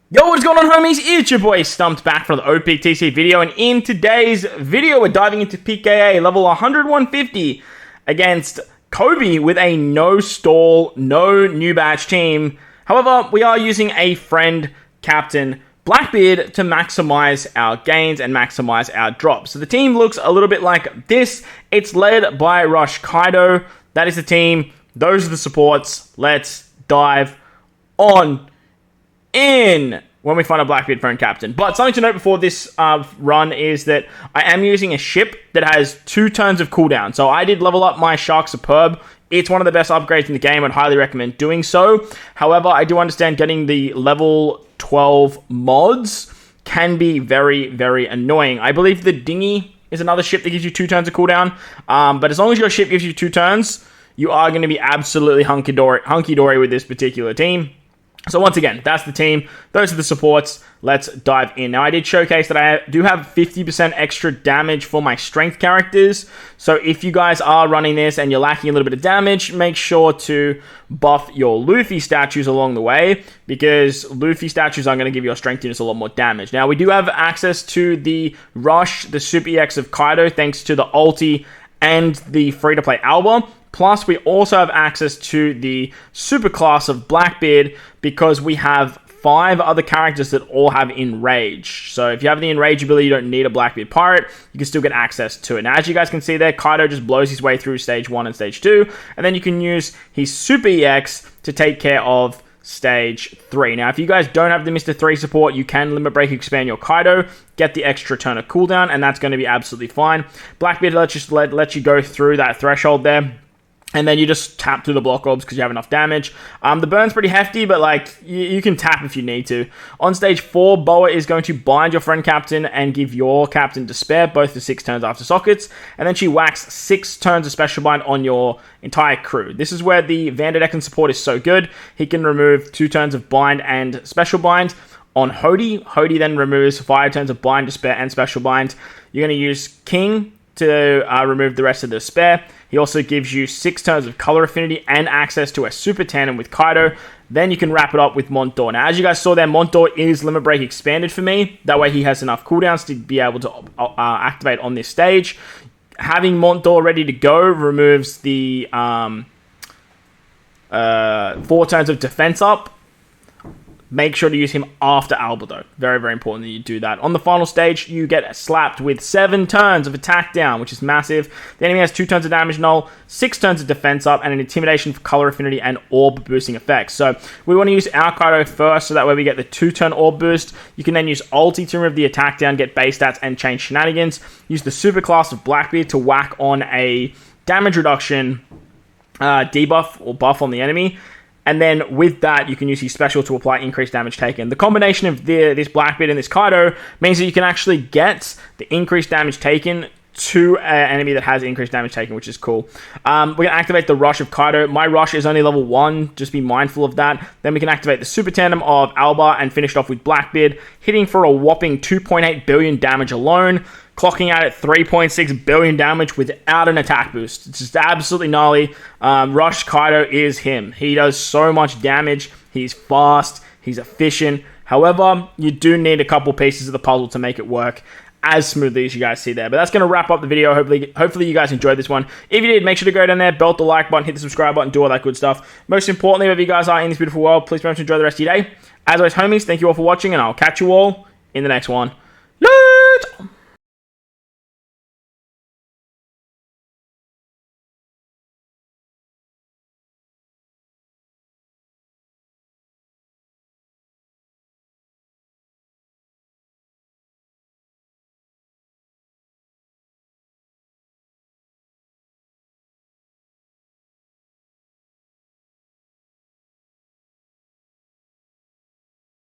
Yo, what's going on, homies? It's your boy Stumped back for the OPTC video, and in today's video, we're diving into PKA level 100-150 against Krooby with a no stall, no new batch team. However, we are using a friend captain, Blackbeard, to maximize our gains and maximize our drops. So the team looks a little bit like this. It's led by Rush Kaido. That is the team. Those are the supports. Let's dive on in when we find a Blackbeard friend captain. But something to note before this run is that I am using a ship that has 2 turns of cooldown. So I did level up my Shark Superb. It's one of the best upgrades in the game. I'd highly recommend doing so. However, I do understand getting the level 12 mods can be very, very annoying. I believe the Dinghy is another ship that gives you 2 turns of cooldown. But as long as your ship gives you 2 turns, you are going to be absolutely hunky-dory with this particular team. So once again, that's the team. Those are the supports. Let's dive in. Now, I did showcase that I do have 50% extra damage for my strength characters. So if you guys are running this and you're lacking a little bit of damage, make sure to buff your Luffy statues along the way, because Luffy statues are going to give your strength units a lot more damage. Now, we do have access to the Rush, the Super EX of Kaido, thanks to the ulti and the free-to-play Alba. Plus, we also have access to the super class of Blackbeard because we have 5 other characters that all have Enrage. So if you have the Enrage ability, you don't need a Blackbeard pirate. You can still get access to it. Now, as you guys can see there, Kaido just blows his way through Stage 1 and Stage 2. And then you can use his Super EX to take care of Stage 3. Now, if you guys don't have the Mr. 3 support, you can Limit Break expand your Kaido, get the extra turn of cooldown, and that's going to be absolutely fine. Blackbeard lets you go through that threshold there. And then you just tap through the block orbs because you have enough damage. The burn's pretty hefty, but like you can tap if you need to. On stage 4, Boa is going to bind your friend captain and give your captain Despair, both for 6 turns after sockets. And then she whacks 6 turns of special bind on your entire crew. This is where the Vanderdecken support is so good. He can remove 2 turns of bind and special bind. On Hody, Hody then removes 5 turns of bind, Despair, and special bind. You're going to use King to remove the rest of the Despair. He also gives you 6 turns of color affinity and access to a super tandem with Kaido. Then you can wrap it up with Montor. Now, as you guys saw there, Montor is Limit Break expanded for me. That way he has enough cooldowns to be able to activate on this stage. Having Montor ready to go removes the 4 turns of defense up. Make sure to use him after Alba, though. Very, very important that you do that. On the final stage, you get slapped with 7 turns of attack down, which is massive. The enemy has 2 turns of damage null, 6 turns of defense up, and an intimidation for color affinity and orb boosting effects. So we want to use our Kaido first, so that way we get the 2-turn orb boost. You can then use ulti to remove the attack down, get base stats, and change shenanigans. Use the super class of Blackbeard to whack on a damage reduction debuff or buff on the enemy. And then with that, you can use his special to apply increased damage taken. The combination of this Blackbeard and this Kaido means that you can actually get the increased damage taken to an enemy that has increased damage taken, which is cool. We're going to activate the Rush of Kaido. My Rush is only level 1. Just be mindful of that. Then we can activate the Super Tandem of Alba and finish it off with Blackbeard, hitting for a whopping 2.8 billion damage alone, clocking out at 3.6 billion damage without an attack boost. It's just absolutely gnarly. Rush Kaido is him. He does so much damage. He's fast. He's efficient. However, you do need a couple pieces of the puzzle to make it work as smoothly as you guys see there. But that's going to wrap up the video. Hopefully you guys enjoyed this one. If you did, make sure to go down there, belt the like button, hit the subscribe button, do all that good stuff. Most importantly, wherever you guys are in this beautiful world, please remember to enjoy the rest of your day. As always, homies, thank you all for watching, and I'll catch you all in the next one.